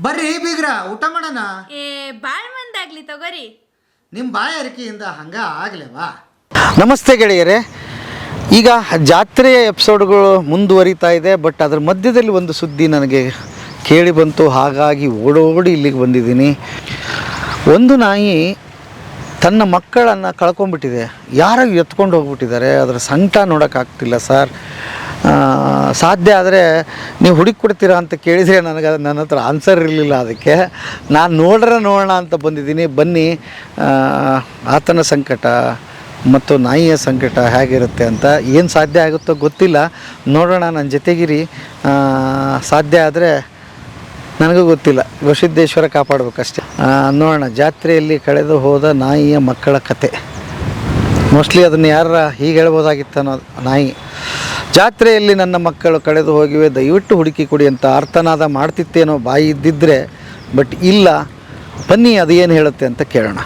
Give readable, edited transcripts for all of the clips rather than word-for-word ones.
ಬರ್ರಿ ಬೀಗ್ರ ಊಟ ಮಾಡೋಣ. ಬಾಳ್ ಮಂದಾಗ್ಲಿ ತಗೋರಿ. ನಿಮ್ಮ ಬಾಯ ಅರಿಕೆಯಿಂದ ಹಂಗ ಆಗ್ಲೇವಾ? ನಮಸ್ತೆ ಗೆಳೆಯರೇ. ಈಗ ಜಾತ್ರೆಯ ಎಪಿಸೋಡ್ಗಳು ಮುಂದುವರಿತಾ ಇದೆ. ಬಟ್ ಅದರ ಮಧ್ಯದಲ್ಲಿ ಒಂದು ಸುದ್ದಿ ನನಗೆ ಕೇಳಿ ಬಂತು, ಹಾಗಾಗಿ ಓಡೋಡಿ ಇಲ್ಲಿಗೆ ಬಂದಿದ್ದೀನಿ. ಒಂದು ನಾಯಿ ತನ್ನ ಮಕ್ಕಳನ್ನು ಕಳ್ಕೊಂಡ್ಬಿಟ್ಟಿದೆ. ಯಾರೋ ಎತ್ಕೊಂಡು ಹೋಗ್ಬಿಟ್ಟಿದ್ದಾರೆ. ಅದರ ಸಂಕಟ ನೋಡೋಕ್ಕಾಗ್ತಿಲ್ಲ ಸರ್. ಸಾಧ್ಯ ಆದರೆ ನೀವು ಹುಡುಕಿ ಕೊಡ್ತೀರಾ ಅಂತ ಕೇಳಿದರೆ ನನಗೆ ನನ್ನ ಹತ್ರ ಆನ್ಸರ್ ಇರಲಿಲ್ಲ. ಅದಕ್ಕೆ ನಾನು ನೋಡೋಣ ಅಂತ ಬಂದಿದ್ದೀನಿ. ಬನ್ನಿ, ಆತನ ಸಂಕಟ ಮತ್ತು ನಾಯಿಯ ಸಂಕಟ ಹೇಗಿರುತ್ತೆ ಅಂತ, ಏನು ಸಾಧ್ಯ ಆಗುತ್ತೋ ಗೊತ್ತಿಲ್ಲ, ನೋಡೋಣ. ನನ್ನ ಜೊತೆಗಿರಿ. ಸಾಧ್ಯ ಆದರೆ ನನಗೂ ಗೊತ್ತಿಲ್ಲ, ಗವಿಸಿದ್ದೇಶ್ವರ ಕಾಪಾಡಬೇಕಷ್ಟೆ. ನೋಡೋಣ. ಜಾತ್ರೆಯಲ್ಲಿ ಕಳೆದು ಹೋದ ನಾಯಿಯ ಮಕ್ಕಳ ಕತೆ. ಮೋಸ್ಟ್ಲಿ ಅದನ್ನು ಯಾರ ಹೀಗೆ ಹೇಳ್ಬೋದಾಗಿತ್ತು ಅನ್ನೋದು. ನಾಯಿ ಜಾತ್ರೆಯಲ್ಲಿ ನನ್ನ ಮಕ್ಕಳು ಕಳೆದು ಹೋಗಿವೆ, ದಯವಿಟ್ಟು ಹುಡುಕಿ ಕೊಡಿ ಅಂತ ಆರ್ತನಾದ ಮಾಡ್ತಿತ್ತೇನೋ ಬಾಯಿ ಇದ್ದಿದ್ದರೆ. ಬಟ್ ಇಲ್ಲ. ಬನ್ನಿ, ಅದು ಏನು ಹೇಳುತ್ತೆ ಅಂತ ಕೇಳೋಣ.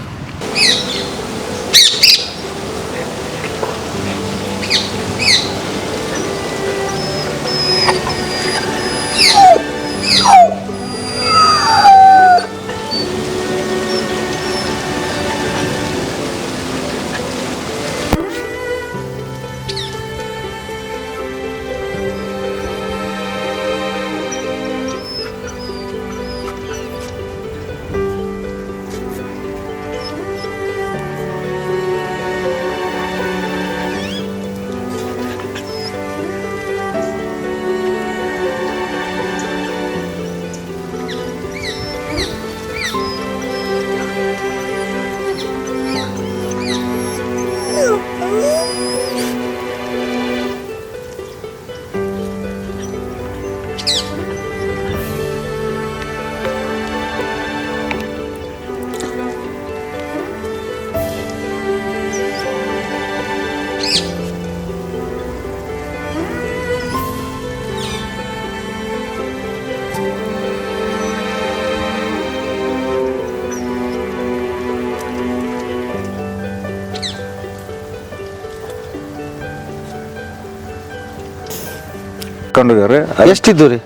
ಕೊಂಡೋಗ್ರಿ. ಎಷ್ಟಿದ್ದು ರೀ?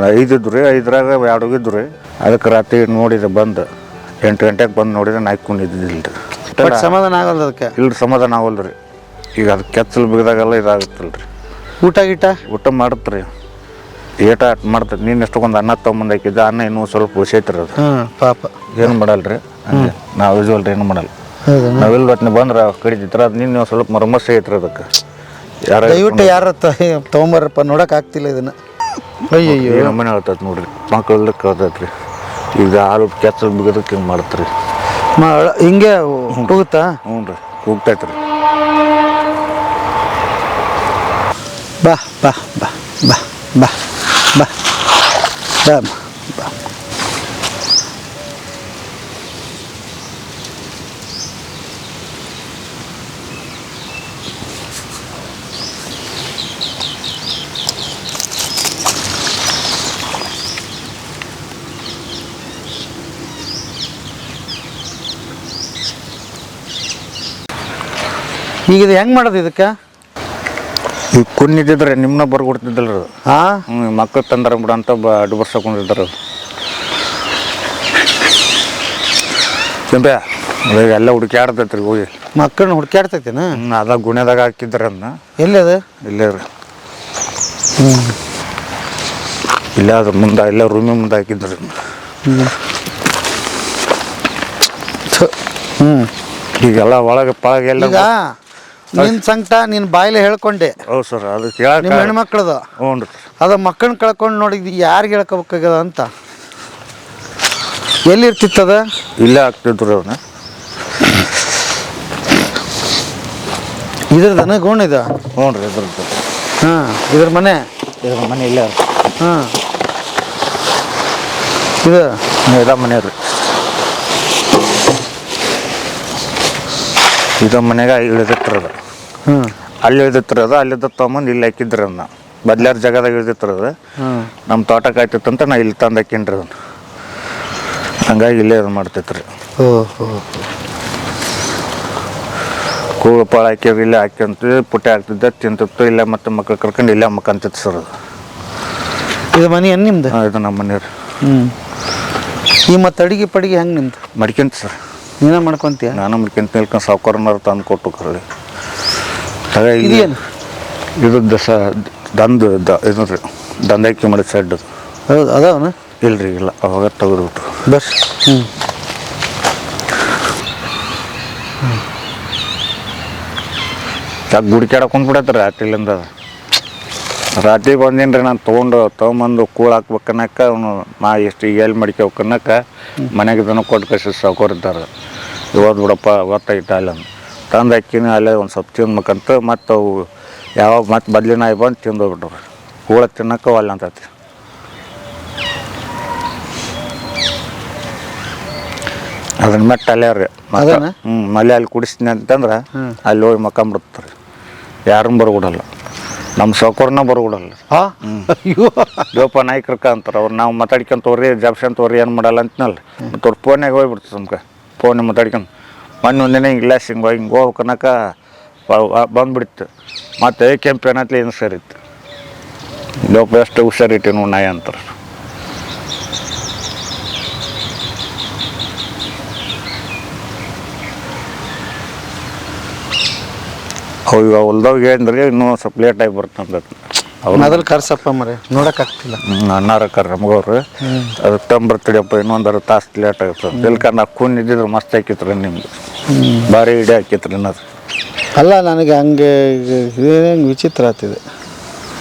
5 ಇದ್ದು ರೀ. 5ರಾಗ 2 ಹೋಗಿದ್ದು ರೀ. ಅದಕ್ಕೆ ರಾತ್ರಿ ನೋಡಿದೆ, ಬಂದು 8 ಗಂಟೆಗೆ ಬಂದು ನೋಡಿದ್ರೆ ನಾಯ್ಕೊಂಡಿದ್ದಿಲ್ಲ ರೀ. ಬಟ್ ಸಮಾಧಾನ ಆಗಲ್ಲ ಅದಕ್ಕೆ? ಇಲ್ರಿ, ಸಮಾಧಾನ ಆಗಲ್ಲ ರೀ. ಈಗ ಅದು ಕೆಚ್ಚಲು ಬಿಗಿದಾಗೆಲ್ಲ ಇದಾಗುತ್ತಲ್ಲ ರೀ. ಊಟ ಮಾಡುತ್ತೆ ರೀ. ಏಟ ಮಾಡ್ತದೆ. ನೀನು ಎಷ್ಟೊಂದು ಅನ್ನ ತೊಗೊಂಬಂದು ಹಾಕಿದ್ದೆ, ಅನ್ನ ಇನ್ನೂ ಸ್ವಲ್ಪ ಉಸೈತ್ರಿ. ಅದು ಪಾಪ ಏನು ಮಾಡಲ್ಲ ರೀ. ಹಂಗೆ ನಾವು ಯೂಸ್ವಲ್ ರೀ, ಏನು ಮಾಡಲ್ಲ. ನಾವೆಲ್ಲ ಹೊತ್ತಿನ ಬಂದ್ರೆ ಕಡಿತಿತ್ರ. ಅದು ನೀನು ಸ್ವಲ್ಪ ಮರಮಸ್ಸೆ ಐತ್ರಿ. ಅದಕ್ಕೆ ದಯವಿಟ್ಟು ಯಾರ ತೊಗೊಂಬರಪ್ಪ, ನೋಡಕ್ ಆಗ್ತಿಲ್ಲ ಇದನ್ನ. ಅಯ್ಯಯ್ಯೋ, ನಮ್ಮನೆ ಹೇಳ್ತೈತೆ ನೋಡ್ರಿ. ಮಕ್ಕಳೆಲ್ಲ ಕೇಳ್ತೈತ್ರಿ. ಈಗ ಹಾಲು ಕೆಚ್ಚಲು ಬಿಗೋದಕ್ಕೆ ಹಿಂಗೆ ಮಾಡತ್ರಿ. ಹಿಂಗೆ ಹೋಗುತ್ತಾ? ಹ್ಞೂ ರೀ, ಹೋಗ್ತೈತ್ರಿ. ಬಾ ಬಾ ಬಾ ಬಾ ಬಾ ಬಾ ಬಾ ಬಾ. ಈಗ ಇದು ಹೆಂಗೆ ಮಾಡೋದು ಇದಕ್ಕೆ? ಈಗ ಕುನ್ನಿದ್ದಿದ್ರೆ ನಿಮ್ಮನ್ನ ಬರ್ಕೊಡ್ತಿದ್ದಲ್ರಿ ಅದು. ಹಾಂ, ಮಕ್ಕಳು ತಂದಾರ ಬಿಡ ಅಂತ ಅಡ್ಡು ಬರ್ಸಕೊಂಡಿದ್ದಾರೆ. ಕೆಂಪೆ ಎಲ್ಲ ಹುಡುಕ್ಯಾಡ್ತೈತೆ ರೀ. ಹೋಗಿ ಮಕ್ಕಳನ್ನ ಹುಡುಕ್ಯಾಡ್ತೈತೇನ? ಅದ ಗುಣ್ಯದಾಗ ಹಾಕಿದ್ರೆ ಅದನ್ನ. ಎಲ್ಲಿ ಅದು? ಇಲ್ಲೇ ರೀ. ಇಲ್ಲ, ಅದು ಮುಂದೆ ಎಲ್ಲ ರೂಮಿ ಮುಂದೆ ಹಾಕಿದ್ರಿ. ಈಗೆಲ್ಲ ಒಳಗೆ ಪಳಗೆ ಎಲ್ಲ. ಈಗ ನಿನ್ನ ಸಂಕಟ ನಿನ್ನ ಬಾಯಿಲೆ ಹೇಳ್ಕೊಂಡೆ. ಹೌದು ಸರ್. ಅದು ಕೇಳಕ್ಕೆ ನಿಮ್ಮ ಹೆಣ್ಮಕ್ಳದು. ಹ್ಞೂ ರೀ. ಅದು ಮಕ್ಕಳನ್ನ ಕಳ್ಕೊಂಡು ನೋಡಿದ್ದು ಯಾರಿಗೆ ಹೇಳ್ಕೋಬೇಕಾಗ್ಯದ ಅಂತ. ಎಲ್ಲಿರ್ತಿತ್ತದ? ಇಲ್ಲೇ ಆಗ್ತಿದ್ರು ಅವನ್ನ. ಇದ್ರದನ ಗೋಣ ಇದು? ಹ್ಞೂ ರೀ, ಇದ್ರದ್ದು. ಹಾಂ, ಇದ್ರ ಮನೆ ಇಲ್ಲೇ. ಹಾಂ, ಇದು ಇದ ಮನೆ ರೀ. ಇದ ಮನೆಗೆ ಇಳಿದಿತ್ತಿರೋದು. ಅಲ್ಲಿ ಇಳಿದಿತ್ತಿರೋದು. ಅಲ್ಲಿದ್ದ ತೊಗೊಂಬಂದು ಇಲ್ಲಿ ಹಾಕಿದ್ರಿ. ಅದನ್ನ ಬದ್ಲಾರ ಜಾಗದಾಗ ಇಳಿದಿತ್ತಿರೋದು. ನಮ್ಮ ತೋಟಕ್ಕೆ ಆಯ್ತಿತ್ತಂತ ನಾ ಇಲ್ಲಿ ತಂದು ಹಾಕಿನ್ರಿ ಅದನ್ನು. ಹಂಗಾಗಿ ಇಲ್ಲೇ ಇದು ಮಾಡ್ತೈತ್ರಿ. ಕೂಳು ಪಾಳು ಹಾಕಿದ್ರೆ ಇಲ್ಲೇ ಹಾಕ್ಯಂತ ಪುಟ್ಟೆ ಹಾಕ್ತಿದ್ದೆ, ತಿಂತಿತ್ತು. ಇಲ್ಲೇ ಮತ್ತೆ ಮಕ್ಳು ಕರ್ಕೊಂಡು ಇಲ್ಲೇ ಮಕ್ಕಂತಿತ್ತು ಸರ್. ಅದು ಇದು ಮನೆ ಏನು ನಿಮ್ದು? ಇದು ನಮ್ಮ ಮನೆ ರೀ. ಈ ಮತ್ತು ಅಡಿಗೆ ಪಡಿಗೆ ಹೆಂಗೆ ನಿಮ್ದು ಮಡ್ಕೊಂತ ಸರ್. ನೀನೇ ಮಾಡ್ಕೊತೀಯ? ನಾನು ಮಡ್ಕೊಂತ ನಿಲ್ಕೊಂಡು ಸಾವುಕಾರನಾರು ತಂದು ಕೊಟ್ಟು ಕರಳಿ ಇದೇನು ಇದು ಇದು ರೀ ದಂಧಕಿ ಮಾಡಿ ಸೆಡ್ ಅದು. ಹೌದು ಅದಾವನ? ಇಲ್ರಿ ಇಲ್ಲ, ಅವಾಗ ತೆಗೆದ್ಬಿಟ್ರು. ಬಸ್ ಯಾಕೆ ಗುಡಿಕ್ಯಾಡಕ್ಕೆ ಕುಂದ್ಬಿಡತ್ತೆ ರಾತ್ರಿಲಿಂದ. ರಾತ್ರಿ ಬಂದೇನು ರೀ ನಾನು ತೊಗೊಂಬಂದು ಕೂಳು ಹಾಕ್ಬೇಕನ್ನಕ್ಕ ಅವನು ಎಷ್ಟು ಈಗ ಎಲ್ಲಿ ಮಡ್ಕೋಬೇಕನ್ನಕ್ಕ ಮನೆಗೆ ಇದನ್ನು ಕೊಟ್ಟು ಕಳಿಸಿ ಸಾಕೋರಿದ್ದಾರೆ. ಇವತ್ತು ಬಿಡಪ್ಪ ಗೊತ್ತಾಯ್ತು ಅಲ್ಲ ತಂದು ಅಕ್ಕಿನ ಅಲ್ಲೇ ಒಂದು ಸ್ವಲ್ಪ ತಿನ್ಬೇಕಂತ ಮತ್ತು ಅವು ಯಾವಾಗ ಮತ್ತೆ ಬದ್ಲಿನಾಯಿ ಬಂದು ತಿಂದೋಗ್ಬಿಟ್ರು. ಕೂಳ ತಿನ್ನಕ್ಕೆ ಅಲ್ಲ ಅಂತೈತಿ. ಅದನ್ನ ಮೆಟ್ಟ ಅಲ್ಲೇ ರೀ ಮಲೆ ಅಲ್ಲಿ ಕುಡಿಸ್ತೀನಿ ಅಂತಂದ್ರೆ ಅಲ್ಲಿ ಹೋಗಿ ಮಕ್ಕಂಬಿಡ್ತಾರೆ. ಯಾರನ್ನ ಬರ್ಬಿಡಲ್ಲ, ನಮ್ಮ ಸೌಕರ್ಯನ ಬರ್ಬಿಡಲ್ಲ. ದೇವಪ್ಪ ನಾಯ್ಕರ್ಕ ಅಂತಾರೆ ಅವ್ರು. ನಾವು ಮಾತಾಡ್ಕೊಂತವ್ರಿ ಜಾಬ್ಸಂತವ್ರಿ ಏನು ಮಾಡಲ್ಲ ಅಂತನಲ್ಲ. ಮತ್ತು ಅವ್ರು ಫೋನ್ಯಾಗ ಹೋಗ್ಬಿಡ್ತದೆ ನಮ್ಗೆ. ಫೋನ್ ಮಾತಾಡ್ಕೊಂಡು ಮೊನ್ನೆ ಒಂದಿನ ಹಿಂಗೆ ಹಿಂಗೆ ಹೋಗ್ಬೇಕನ್ನಕ ಬಂದುಬಿಡ್ತು. ಮತ್ತು ಕೆಂಪು ಏನತ್ಲಿ ಏನು ಸರಿತ್ತು. ದೇವಪ್ಪ ಎಷ್ಟು ಹುಷಾರಿಟ್ಟು ನೋಡಿ ನಾಯಿ ಅಂತಾರೆ. ಅವು ಇವಾಗ ಹೊಲ್ದಾಗ ಹೇಳಿದ್ರೆ ಇನ್ನೂ ಸ್ವಲ್ಪ ಲೇಟಾಗಿ ಬರ್ತಂತ ಅವ್ರು ಮೊದಲು ಕರ್ಸಪ್ಪ ಮರೆ ನೋಡೋಕ್ಕಾಗ್ತಿಲ್ಲ. ಅಣ್ಣಾರ ನಮಗವ್ರು ಅದು ತಂಬರ್ತಿಡಿಯಪ್ಪ ಇನ್ನೊಂದು ತಾಸು ಲೇಟ್ ಆಗುತ್ತೆ. ಇಲ್ಕ ನಾ ಕೂನ್ ಇದ್ದಿದ್ರೆ ಮಸ್ತ್ ಹಾಕಿತ್ರಿ ನಿಮ್ಗೆ, ಭಾರಿ ಇಡೀ ಹಾಕಿತ್ರಿ ಅನ್ನೋದು. ಅಲ್ಲ ನನಗೆ ಹಂಗೆ ಇದೇನು ವಿಚಿತ್ರ ಆಗ್ತಿದೆ.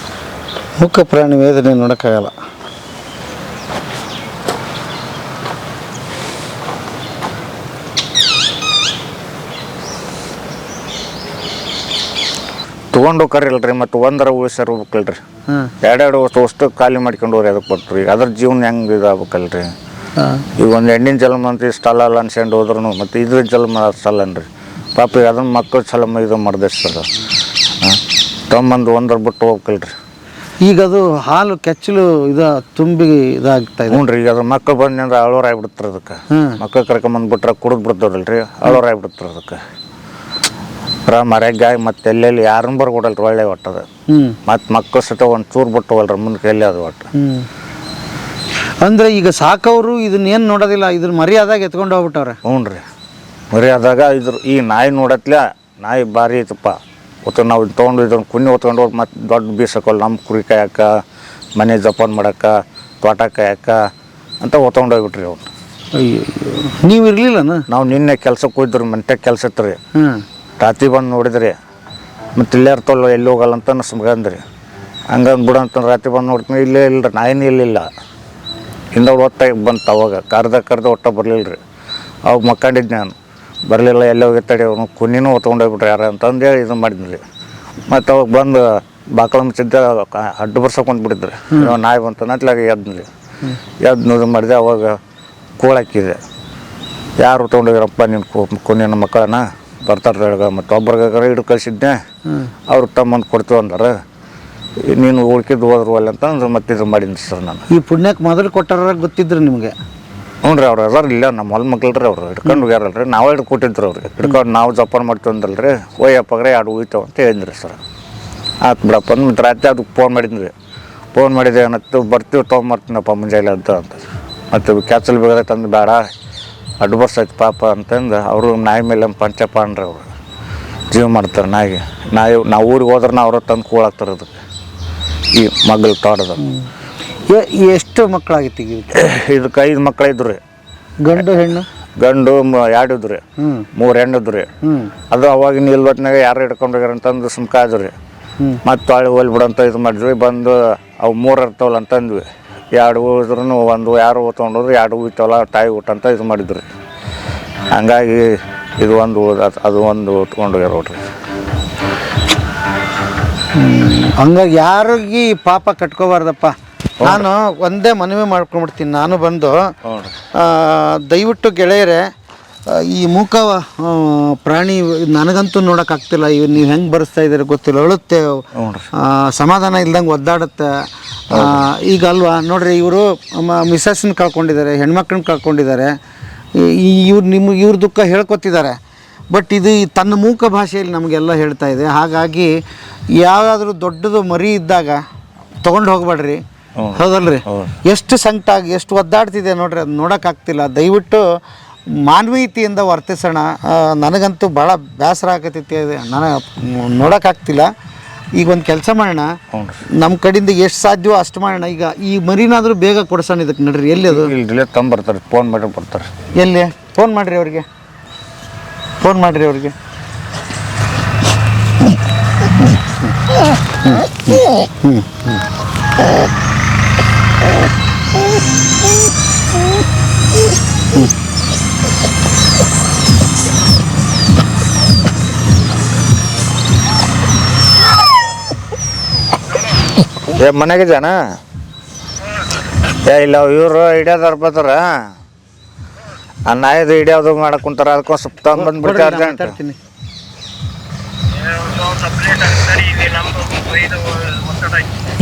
ಮುಖ ಪ್ರಾಣಿ ವೇದನೆ ನೋಡೋಕ್ಕಾಗಲ್ಲ. ತೊಗೊಂಡು ಹೋಗ್ಕರಿಲ್ರಿ ಮತ್ತು ಒಂದರ ಉಳಿಸ್ಯಾರ ಹೋಗ್ಬೇಕಲ್ರಿ. ಎರಡೆರಡು ಅಷ್ಟು ಖಾಲಿ ಮಾಡ್ಕೊಂಡು ಹೋಗ್ರಿ ಅದಕ್ಕೆ ಕೊಟ್ರಿ. ಅದ್ರ ಜೀವನ ಹೆಂಗೆ ಇದಾಗಬೇಕಲ್ರಿ. ಈಗ ಒಂದು ಹೆಣ್ಣಿನ ಜನ್ಮ ಅಂತ ಇಷ್ಟಲ್ಲ ಅಲ್ಲ ಅನ್ಸ್ಕೊಂಡು ಹೋದ್ರೂ ಮತ್ತು ಇದ್ರ ಜನ್ಮ ಅಷ್ಟಲ್ಲನ್ರಿ ಪಾಪ. ಅದನ್ನ ಮಕ್ಕಳು ಚಲಮ ಇದು ಮಾಡಿದೆ ಸರ್. ತೊಗೊಂಬಂದು ಒಂದರ ಬಿಟ್ಟು ಹೋಗ್ಬೇಕಲ್ರಿ. ಈಗ ಅದು ಹಾಲು ಕೆಚ್ಚಲು ಇದು ತುಂಬಿ ಇದಾಗ್ತಾ ಇದೆ. ಹ್ಞೂ ರೀ. ಈಗ ಅದ್ರ ಮಕ್ಕಳು ಬಂದ್ರೆ ಅಳೋರು ಆಗ್ಬಿಡ್ತಾರೆ ಅದಕ್ಕೆ. ಮಕ್ಕಳು ಕರ್ಕೊಂಬಂದ್ಬಿಟ್ರೆ ಕುಡಿದು ಬಿಡ್ತಾರಲ್ರಿ, ಅಳೋರು ಆಗ್ಬಿಡ್ತಾರೆ ಅದಕ್ಕೆ. ಮರ್ಯಾಗ ಮತ್ತೆ ಎಲ್ಲೆಲ್ಲಿ ಯಾರನ್ನ ಬರ್ಕೊಡಲ್ರಿ ಒಳ್ಳೆ ಒಟ್ಟದ. ಮತ್ತು ಮಕ್ಕಳು ಸತ ಒಂದು ಚೂರು ಬಿಟ್ಟು ಹೋಗಲ್ರಿ ಮುಂದಕ್ಕೆ ಎಲ್ಲಿ ಅದು ಒಟ್ಟು. ಅಂದರೆ ಈಗ ಸಾಕವರು ಇದನ್ನೇನು ನೋಡೋದಿಲ್ಲ, ಇದ್ರ ಮರ್ಯಾದಾಗ ಎತ್ಕೊಂಡು ಹೋಗ್ಬಿಟ್ಟವ್ರೆ. ಹ್ಞೂ ರೀ. ಮರ್ಯಾದಾಗ ಈ ನಾಯಿ ನೋಡತ್ಲೆ ನಾಯಿ ಭಾರಿ ಐತಪ್ಪ. ಒತ್ತು ನಾವು ತೊಗೊಂಡು ಇದನ್ನು ಕುನ್ನಿ ಹೊತ್ಕೊಂಡು ಹೋಗಿ ಮತ್ತು ದೊಡ್ಡ ಬೀಸಕ್ಕಲ್ಲ ನಮ್ಮ ಕುರಿ ಕಾಯಕ್ಕ, ಮನೆ ಜಪಾನ್ ಮಾಡಕ್ಕೆ, ತೋಟ ಕಾಯಕ್ಕ ಅಂತ ಹೊತ್ಕೊಂಡು ಹೋಗ್ಬಿಟ್ರಿ ಅವ್ನು. ಅಯ್ಯೋ, ನೀವು ಇರಲಿಲ್ಲನ? ನಾವು ನಿನ್ನೆ ಕೆಲ್ಸಕ್ಕೆ ಹೋಯ್ದ್ರಿ, ಮಂಟ್ಯಾಗ ಕೆಲಸ ಇತ್ತು ರೀ. ರಾತ್ರಿ ಬಂದು ನೋಡಿದ್ರಿ ಮತ್ತು ಇಲ್ಲೇ ಇರ್ತಲ್ಲ ಎಲ್ಲಿ ಹೋಗಲ್ಲ ಅಂತ ಸುಮ್ಗಂದ್ರಿ. ಹಂಗಂದು ಬಿಡಂತ ರಾತ್ರಿ ಬಂದು ನೋಡ್ತೀನಿ ಇಲ್ಲೇ ಇಲ್ಲ ರೀ, ನಾಯಿನೇ ಇಲ್ಲಿಲ್ಲ. ಹಿಂದವ್ರು ಹೊತ್ತಾಗಿ ಬಂತು. ಅವಾಗ ಕರ್ದ ಒಟ್ಟ ಬರಲಿಲ್ಲ ರೀ. ಅವಾಗ ಮಕ್ಕಂಡಿದ್ದೆ ನಾನು, ಬರಲಿಲ್ಲ ಎಲ್ಲೇ ಹೋಗಿತ್ತಡಿ ಅವನು ಕುನ್ನಿನೂ ಹೊತ್ಕೊಂಡೋಗ್ಬಿಟ್ರೆ ಯಾರು ಅಂತಂದೇಳಿ ಇದು ಮಾಡಿದ್ರಿ. ಮತ್ತು ಅವಾಗ ಬಂದು ಬಾಕಳ ಮುಚ್ಚಿದ್ದೆ ಅಡ್ಡು ಬರ್ಸಕ್ಕೆ ಕುಂತ್ಬಿಟ್ಟಿದ್ರಿ. ನಾಯಿ ಬಂತು ನತ್ಲಾಗ ಎದ್ನಿರಿ. ಎದ್ದು ಇದು ಮಾಡಿದೆ. ಅವಾಗ ಕೂಳಾಕಿದೆ. ಯಾರು ತೊಗೊಂಡೋಗಿರಪ್ಪ ನಿನ್ನ ಕುನ್ನಿನ ಮಕ್ಕಳನ್ನ ಬರ್ತಾರ ಮತ್ತು ಒಬ್ರಿಗೆ ಹಿಡಿದು ಕಳಿಸಿದ್ದೆ. ಅವ್ರು ತಮ್ಮಂದು ಕೊಡ್ತೀವಿ ಅಂದಾರೆ. ನೀನು ಉಳ್ಕಿದ್ದು ಹೋದ್ರು ಅಲ್ಲ ಅಂತಂದ್ರೆ ಮತ್ತೆ ಇದು ಮಾಡೀನಿ ಸರ್ ನಾನು. ಈ ಪುಣ್ಯಕ್ಕೆ ಮೊದಲು ಕೊಟ್ಟಾರ ಗೊತ್ತಿದ್ರು ನಿಮಗೆ? ಹ್ಞೂ ರೀ. ಅವ್ರು ಅದಾರ ಇಲ್ಲ ನಮ್ಮ ಹೊಲ ಮಕ್ಳು ರೀ. ಅವ್ರು ಹಿಡ್ಕೊಂಡು ಹೋಗ್ಯಾರಲ್ರಿ. ನಾವೇ ಹಿಡ್ದು ಕೊಟ್ಟಿದ್ರು ಅವ್ರಿಗೆ. ಹಿಡ್ಕೊಂಡು ನಾವು ಜಪಾನ್ ಮಾಡ್ತೀವಿ ಅಂದಲ್ರಿ. ಒಯ್ಯಪ್ಪಗ್ರೆ ಎರಡು ಉಯ್ತಾವ ಅಂತ ಹೇಳಿದ್ರಿ ಸರ್. ಆಯ್ತು ಬಿಡಪ್ಪ ಅಂದು ಮತ್ತು ರಾತ್ರಿ ಅದಕ್ಕೆ ಫೋನ್ ಮಾಡಿದ್ರಿ. ಫೋನ್ ಮಾಡಿದೆ ಅನ್ನತ್ತು ಬರ್ತೀವಿ ತೊಗೊಂಬರ್ತೀನಪ್ಪ ಮುಂಜಾನೆ ಅಂತ ಮತ್ತು ಕ್ಯಾಚಲ್ ಬೇಕಾದ್ರೆ ತಂದು ಬೇಡ ಅಡ್ಡು ಬರ್ಸೈತೆ ಪಾಪ ಅಂತಂದು ಅವರು ನಾಯಿ ಮೇಲೆ ಪಂಚಪ್ಪ ಅನ್ರಿ. ಅವರು ಜೀವ ಮಾಡ್ತಾರೆ ನಾಯಿಗೆ. ನಾವು ಊರಿಗೆ ಹೋದ್ರೆ ಅವ್ರ ತಂದು ಕೂಳಾಕ್ತಾರೆ ಅದಕ್ಕೆ. ಈ ಮಗ್ಳು ತೋಟದ ಎಷ್ಟು ಮಕ್ಕಳಾಗಿತ್ತು ಈಗ? ಇದಕ್ಕೆ 5 ಮಕ್ಕಳು ಇದ್ರು ರೀ. ಗಂಡು ಹೆಣ್ಣು? ಗಂಡು 2 ಇದ್ರು ರೀ, 3 ಹೆಣ್ಣು ಇದ್ರು ರೀ. ಅದು ಅವಾಗಿನ ಇಲ್ವತ್ನಾಗ ಯಾರು ಹಿಡ್ಕೊಂಡು ಹೋಗ್ಯಾರ ಅಂತಂದು ಸುಮ್ಕ ಆದ್ರು ರೀ. ಮತ್ತು ತಾಳಿ ಹೋಲ್ ಬಿಡಂತ ಇದು ಮಾಡಿದ್ವಿ. ಬಂದು ಅವು 3 ಇರ್ತಾವಲ್ಲ ಅಂತಂದ್ವಿ. 2 ಉಳಿದ್ರೂ ಒಂದು ಯಾರು ತೊಗೊಂಡೋದ್ರು 2 ಉಳಿತಾವಲ್ಲ ತಾಯಿ ಊಟ ಅಂತ ಇದು ಮಾಡಿದ್ರಿ. ಹಂಗಾಗಿ ಇದು ಒಂದು ಅದು ಒಂದು ತೊಗೊಂಡು ಹೋಗ್ಯಾರ ನೋಡ್ರಿ. ಹಂಗಾಗಿ ಯಾರಿಗೆ ಪಾಪ ಕಟ್ಕೋಬಾರ್ದಪ್ಪ. ನಾನು ಒಂದೇ ಮನವಿ ಮಾಡ್ಕೊಂಡ್ಬಿಡ್ತೀನಿ. ನಾನು ಬಂದು ದಯವಿಟ್ಟು ಗೆಳೆಯರೆ, ಈ ಮೂಕ ಪ್ರಾಣಿ ನನಗಂತೂ ನೋಡೋಕ್ಕಾಗ್ತಿಲ್ಲ. ನೀವು ಹೆಂಗೆ ಬರೆಸ್ತಾ ಇದ್ದೀರಿ ಗೊತ್ತಿಲ್ಲ. ಅಳುತ್ತೆ, ಸಮಾಧಾನ ಇಲ್ದಂಗೆ ಒದ್ದಾಡುತ್ತೆ. ಈಗ ಅಲ್ವಾ ನೋಡ್ರಿ, ಇವರು ಮಿಸ್ಸಸ್ನ ಕಳ್ಕೊಂಡಿದ್ದಾರೆ, ಹೆಣ್ಮಕ್ಳನ್ನ ಕಳ್ಕೊಂಡಿದ್ದಾರೆ. ಇವ್ರ ದುಃಖ ಹೇಳ್ಕೊತಿದ್ದಾರೆ. ಬಟ್ ಇದು ತನ್ನ ಮೂಕ ಭಾಷೆಯಲ್ಲಿ ನಮಗೆಲ್ಲ ಹೇಳ್ತಾ ಇದೆ. ಹಾಗಾಗಿ ಯಾವುದಾದ್ರೂ ದೊಡ್ಡದು ಮರಿ ಇದ್ದಾಗ ತೊಗೊಂಡು ಹೋಗ್ಬೇಡ್ರಿ. ಹೌದಲ್ರಿ? ಎಷ್ಟು ಸಂಕಟ ಆಗಿ ಎಷ್ಟು ಒದ್ದಾಡ್ತಿದೆ ನೋಡ್ರಿ, ಅದು ನೋಡೋಕ್ಕಾಗ್ತಿಲ್ಲ. ದಯವಿಟ್ಟು ಮಾನವೀಯತೆಯಿಂದ ವರ್ತಿಸೋಣ. ನನಗಂತೂ ಭಾಳ ಬೇಸರ ಆಗತೈತಿ, ನನಗೆ ನೋಡೋಕ್ಕಾಗ್ತಿಲ್ಲ. ಈಗ ಒಂದು ಕೆಲಸ ಮಾಡೋಣ, ನಮ್ಮ ಕಡೆಯಿಂದ ಎಷ್ಟು ಸಾಧ್ಯವೋ ಅಷ್ಟು ಮಾಡೋಣ. ಈಗ ಈ ಮರಿನಾದರೂ ಬೇಗ ಕೊಡ್ಸೋಣ ಇದಕ್ಕೆ. ನಡ್ರಿ, ಎಲ್ಲಿ ಅದು? ಇಲ್ಲಿ ತಂಬರ್ತಾರೆ, ಫೋನ್ ಮಾಡಿ ಬರ್ತಾರೆ. ಎಲ್ಲಿ? ಫೋನ್ ಮಾಡಿರಿ ಅವ್ರಿಗೆ, ಫೋನ್ ಮಾಡಿರಿ ಅವ್ರಿಗೆ. ಮನೆಗೆ ಜಾನ ಇಲ್ಲ ಇವರು ಹಿಡಿಯೋದಾರ ಬರ್ತಾರ, ಆ ನಾಯಿದು ಹಿಡಿಯೋದು ಮಾಡಕ್ ಕುಂತಾರ. ಅದಕ್ಕೊಂದು ಸ್ವಲ್ಪ ತಂದು ಬಂದ್ಬಿಡ್ತೀವಿ ಅರ್ಜೆಂಟ್.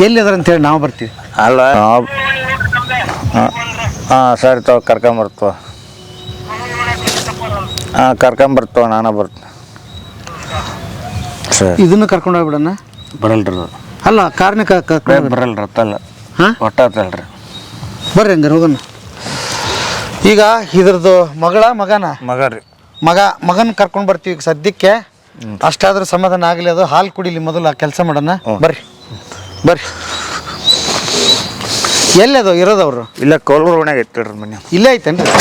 ಎಲ್ಲಿ ಅದ್ರ ಅಂತೇಳಿ ನಾವು ಬರ್ತೀವಿ. ಅಲ್ಲ ಹಾಂ ಸರಿ ತಗೋ, ಕರ್ಕೊಂಬರ್ತವ. ಹಾಂ ಕರ್ಕೊಂಬರ್ತವ, ನಾನು ಬರ್ತೀನಿ. ಸರಿ, ಇದನ್ನು ಕರ್ಕೊಂಡು ಹೋಗ್ಬಿಡೋಣ. ಬರಲ್ರಿ ಅದು. ಅಲ್ಲ, ಕಾರ್ನ ಬರಲ್ರಿ ಅತ್ತಲ್ಲ. ಹಾಂ, ಒಟ್ಟಲ್ರಿ. ಬರ್ರಿ ಹಂಗಾರೆ ಹೋಗೋಣ. ಈಗ ಇದ್ರದ್ದು ಮಗನ ಮಗ ರೀ, ಮಗನ ಕರ್ಕೊಂಡು ಬರ್ತೀವಿ ಈಗ ಸದ್ಯಕ್ಕೆ. ಅಷ್ಟಾದ್ರೂ ಸಮಾಧಾನ ಆಗಲಿ. ಅದು ಹಾಲು ಕುಡಿಲಿ ಮೊದಲು, ಆ ಕೆಲಸ ಮಾಡೋಣ. ಬರ್ರಿ ಬರ್ರಿ. ಎಲ್ಲದು ಇರೋದವ್ರು? ಇಲ್ಲ, ಕೋಲ್ಗೂರು ಓಣ್ಯಾಗ ಇಟ್ಟಿಡ್ರಿ ಮನೆ. ಇಲ್ಲೇ ಐತೇನ್ರಿ?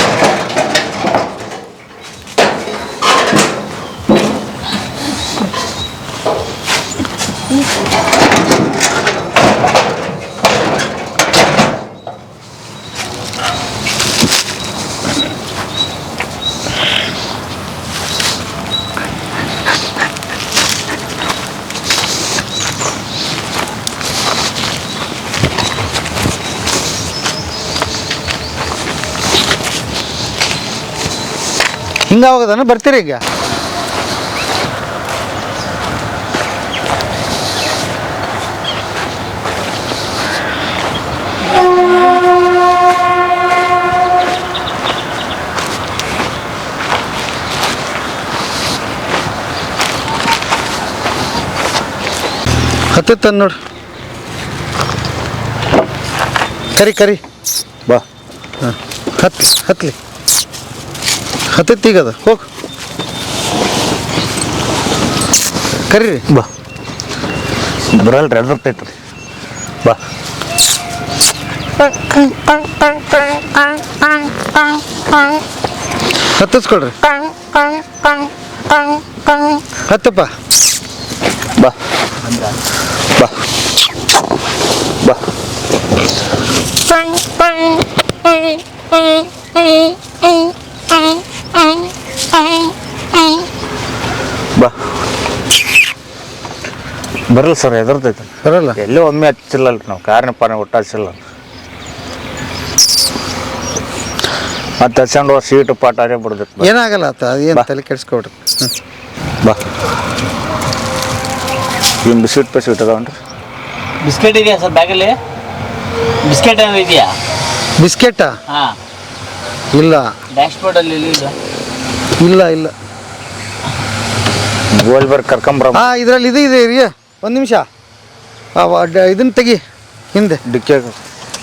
ಹಿಂಗ ಹೋಗೋದನ್ನ ಬರ್ತೀರಿ ಈಗ? ಹತ್ತತ್ತ ನೋಡ್ರಿ. ಕರಿ ಬಾ. ಹಾಂ, ಹತ್ಲಿ ಹತ್ತತ್ತೀಗದ ಹೋಗಿ ಕರೀರಿ. ಬಾ, ಬರಲ್ರಿ, ಅದ್ರತೈತ್ರಿ. ಬಾ. ಹತ್ತಿಸ್ಕೊಳ್ರಿ. ಹತ್ತಪ್ಪ. ಬಾ ಬಾ ಬಾ. ಬಾ. ಬರಲ್ಲ ಸರ್, ಎದರ್ತೈತೆ. ಬರಲ್ಲ. ಎಲ್ಲೋ ಒಮ್ಮೆ ಹಚ್ಚಿಲ್ಲಲ್ರಿ ನಾವು, ಕಾರ್ನ ಪಾನ ಒಟ್ಟು ಹಚ್ಚಿಲ್ಲ. ಮತ್ತೆ ಹಚ್ಕೊಂಡು ಸೀಟು ಪಾಟಾರೇ ಬಿಡ್ಬೇಕು. ಏನಾಗಲ್ಲ ಆತ, ಅದೇನು ತಲೆ ಕೆಡಿಸ್ಕೊಡ್ರಿ. ಬಾ. ಏನು ಬಿಸ್ಕಿಟ್ ಪಸ್ಕಿಟ್ ಅದಾವನ್ರಿ? ಬಿಸ್ಕೆಟ್ ಇದೆಯಾ ಸರ್ ಬ್ಯಾಗಲ್ಲಿ? ಬಿಸ್ಕೆಟ್ ಏನಾದ್ರು ಇದೆಯಾ? ಬಿಸ್ಕೆಟಾ? ಹಾಂ, ಇಲ್ಲ. ಡ್ಯಾಶ್ ಬೋರ್ಡಲ್ಲಿ ಇಲ್ಲ. ಗೋಲ್ಬರ್ಗ್ ಕರ್ಕೊಂಬರ. ಹಾಂ, ಇದರಲ್ಲಿ ಇದೆ ರೀ. ಒಂದು ನಿಮಿಷ, ಇದನ್ನು ತೆಗಿ ಹಿಂದೆ,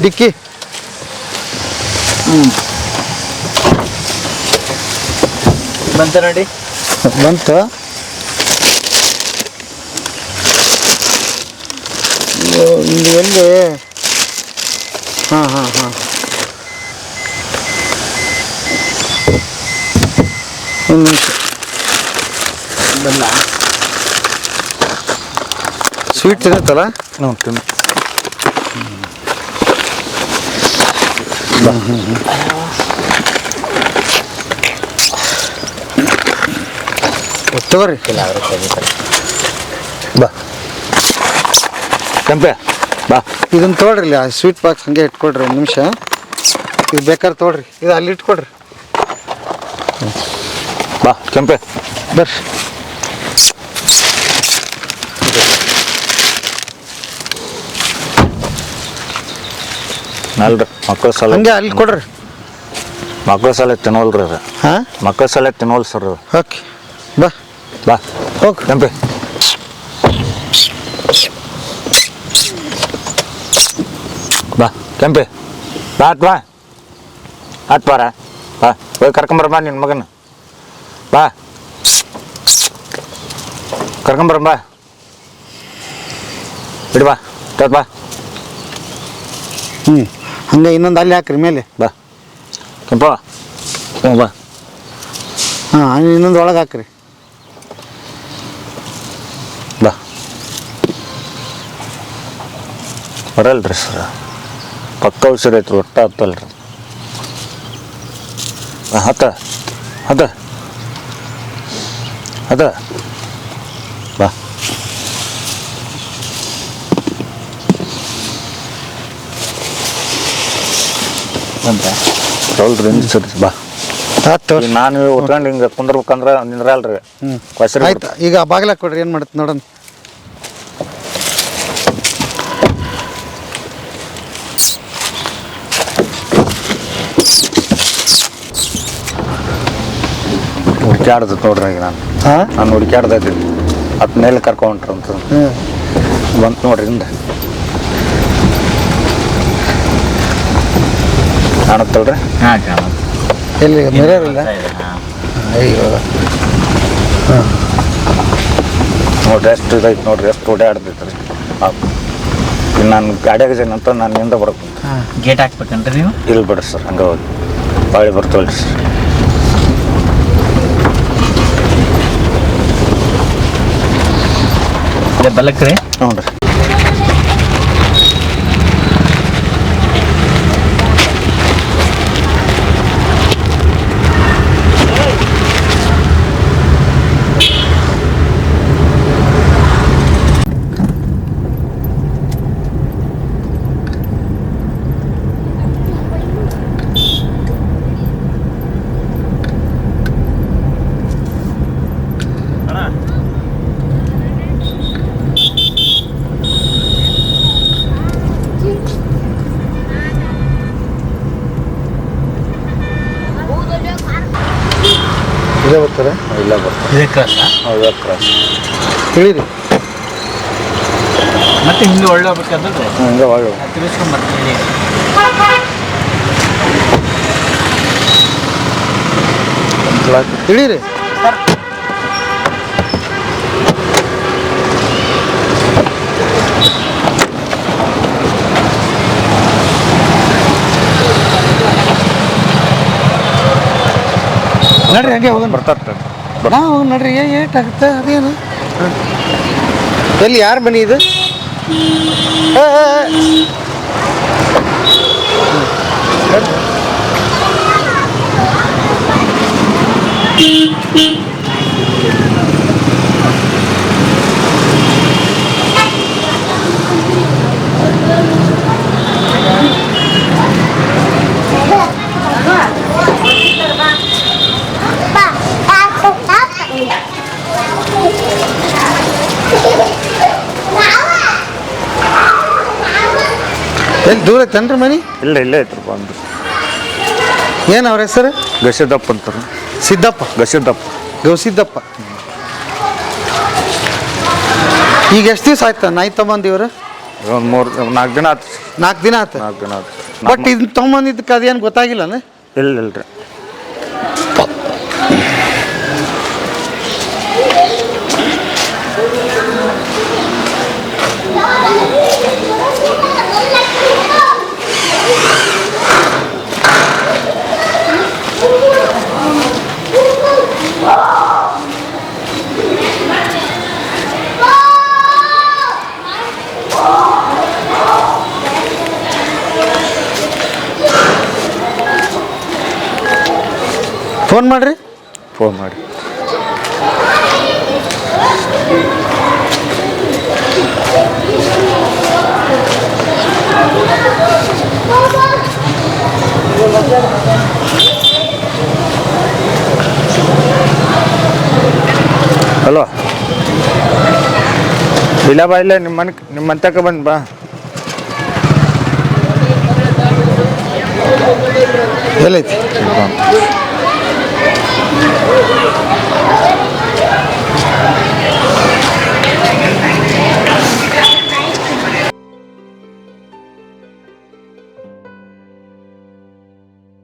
ಡಿಕ್ಕಿ. ಬಂತ ನೋಡಿ. ಬಂತು. ಇಲ್ಲಿ ಎಲ್ಲಿ? ಹಾಂ. ಒಂದು ನಿಮಿಷ. ಬಂದ ಸ್ವೀಟ್ ತಿನ್ನುತ್ತಲ್ಲ? ತಿನ್ನು. ತಗೋರಿ. ಬಾ ಕೆಂಪೆ, ಬಾ. ಇದನ್ನು ತೊಗೊಳ್ರಿ, ಆ ಸ್ವೀಟ್ ಬಾಕ್ಸ್ ಹಂಗೆ ಇಟ್ಕೊಳ್ರಿ. ಒಂದು ನಿಮಿಷ, ಇದು ಬೇಕಾದ್ರೆ ತೊಗೊಳ್ರಿ. ಇದು ಅಲ್ಲಿ ಇಟ್ಕೊಳ್ರಿ. ಬಾ ಕೆಂಪೆ, ಬರ್ರಿ. ಅಲ್ರಿ ಮಕ್ಕಳ ಸಾಲ ಹಂಗೆ ಅಲ್ಲಿ ಕೊಡ್ರಿ. ಮಕ್ಕಳ ಸಾಲ ತಿನ್ನೋಲ್ರಿ ಅದು. ಹಾಂ, ಮಕ್ಕಳ ಸಾಲ ತಿನ್ನೋಲ್ ಸರ್. ಓಕೆ, ಬಾ ಬಾ ಹೋಗಿ ಕೆಂಪೆ. ಬಾ ಕೆಂಪಿ ಬಾ ಆತ್ ಬಾ ಆತ್ ಬಾರ ಬಾ ಹೋಗಿ ಕರ್ಕೊಂಬರಮ್ಮ ನಿನ್ನ ಮಗನ ಬಾ ಕರ್ಕೊಂಬರಮ್ಮ ಬಾ ಬಿಡಿ ಬಾ ಬಾ ಹ್ಞೂ ಹಂಗೆ ಇನ್ನೊಂದು ಅಲ್ಲಿ ಹಾಕ್ರಿ ಮೇಲೆ ಬಾ ಕೆಂಪ ಹ್ಞೂ ಬಾ ಹಾಂ ಇನ್ನೊಂದು ಒಳಗೆ ಹಾಕ್ರಿ ಬಾ ಬರಲ್ರಿ ಸರ ಪಕ್ಕ ಹುಷಾರು ಐತ್ರಿ ಒಟ್ಟ ಹತ್ತಲ್ರಿ ಹತ್ತ ಹತ್ತ ಹತ್ತ ಬಾ ಅಂತ ಚಲ್ರಿ ಸರಿ ಬಾ ಆಯ್ತು ಈಗ ನಾನು ಉತ್ಕೊಂಡು ಹಿಂಗೆ ಕುಂದ್ರಬೇಕಂದ್ರೆ ನಿಂದ್ರಲ್ರಿ ಹೊಸರಿ ಆಯ್ತು ಈಗ ಬಾಗಿಲು ಹಾಕ್ಕೊಡ್ರಿ ಏನು ಮಾಡುತ್ತೆ ನೋಡೋಣ ಹುಡುಕ್ಯಾಡ್ದು ನೋಡ್ರಿ ಈಗ ನಾನು ಹುಡುಕ್ಯಾಡ್ದ ಇದ್ದೀನಿ ಹತ್ತು ಮೇಲೆ ಕರ್ಕೊಂಡ್ರಿ ಅಂತ ಬಂತು ನೋಡ್ರಿ ಹಿಂದೆ ಕಾಣುತ್ತಲ್ರಿ ಹಾಂ ಕಾಣುತ್ತೆ ಎಲ್ಲಿ ಮಿರರ್ ಇಲ್ಲ ಅಯ್ಯೋ ನೋಡ್ರಿ ಎಷ್ಟು ಇದೈತೆ ನೋಡ್ರಿ ಎಷ್ಟು ಓಡಾಡ್ತೈತೆ ರೀ ಇನ್ನು ನಾನು ಗಾಡಿಯಾಗ ಅಂತ ನಾನು ಹಿಂದೆ ಬರಕ್ಕೆ ಗೇಟ್ ಹಾಕ್ಬೇಕನ್ರಿ ನೀವು ಇಲ್ಲಿ ಬಿಡ್ರಿ ಸರ್ ಹಂಗೆ ಹೋಗಿ ಬಾಳಿ ಬರ್ತವಲ್ರಿ ಸರ್ ಇದೆ ಬಲಕ್ಕೆ ರೀ ಹ್ಞೂ ರೀ ಇದೇ ಬರ್ತಾರೆ ಇಲ್ಲ ಬರ್ತಾರೆ ಇದೇ ಕ್ರಾಸ್ ಹೌದಾ ಕ್ರಾಸ್ ತಿಳಿರಿ ಮತ್ತೆ ಹಿಂದೆ ಒಳ್ಳೆ ಹೋಗ್ಬೇಕಂದ್ರೆ ಹಂಗೆ ಒಳ್ಳೆ ತಿರ್ಸ್ಕೊಂಡ್ ಬರ್ತೀನಿ ತಿಳಿರಿ ನಡ್ರಿ ಹಂಗೆ ಹೋಗೋಣ ಬರ್ತಾರೆ ನಾವು ನಡ್ರಿ ಏಟಾಗುತ್ತೆ ಅದೇನು ಎಲ್ಲಿ ಯಾರು ಮನೆ ಇದು ಎಲ್ಲಿ ದೂರ ಐತೇನ್ರಿ ಮನೆ ಇಲ್ಲ ಇಲ್ಲೇ ಐತ್ರಿ ಬಂದು ಏನು ಅವ್ರ ಹೆಸರು ಗಸಿದಪ್ಪ ಅಂತಾರೆ ಸಿದ್ದಪ್ಪ ಗಸಿದಪ್ಪ ಗೌಸಿದ್ದಪ್ಪ ಈಗ ಎಷ್ಟು ದಿವಸ ಆಯ್ತು ನಾಯಿ ತಗೊಂಬಂದಿವ್ರು ಒಂದು 4 ದಿನ ಆಯ್ತು 4 ದಿನ ಆಯ್ತು 4 ದಿನ ಆಯ್ತು ಬಟ್ ಇದನ್ನ ತೊಗೊಂಬಂದಿದ್ದಕ್ಕೆ ಅದೇನು ಗೊತ್ತಾಗಿಲ್ಲನ ಇಲ್ರಿ ಫೋನ್ ಮಾಡಿರಿ ಫೋನ್ ಮಾಡಿ ಹಲೋ ಇಲ್ಲ ಬಾ ಇಲ್ಲ ನಿಮ್ಮ ಮಂತಕ್ಕೆ ಬಂದು ಬಾ ಎಲ್ಲೈತಿ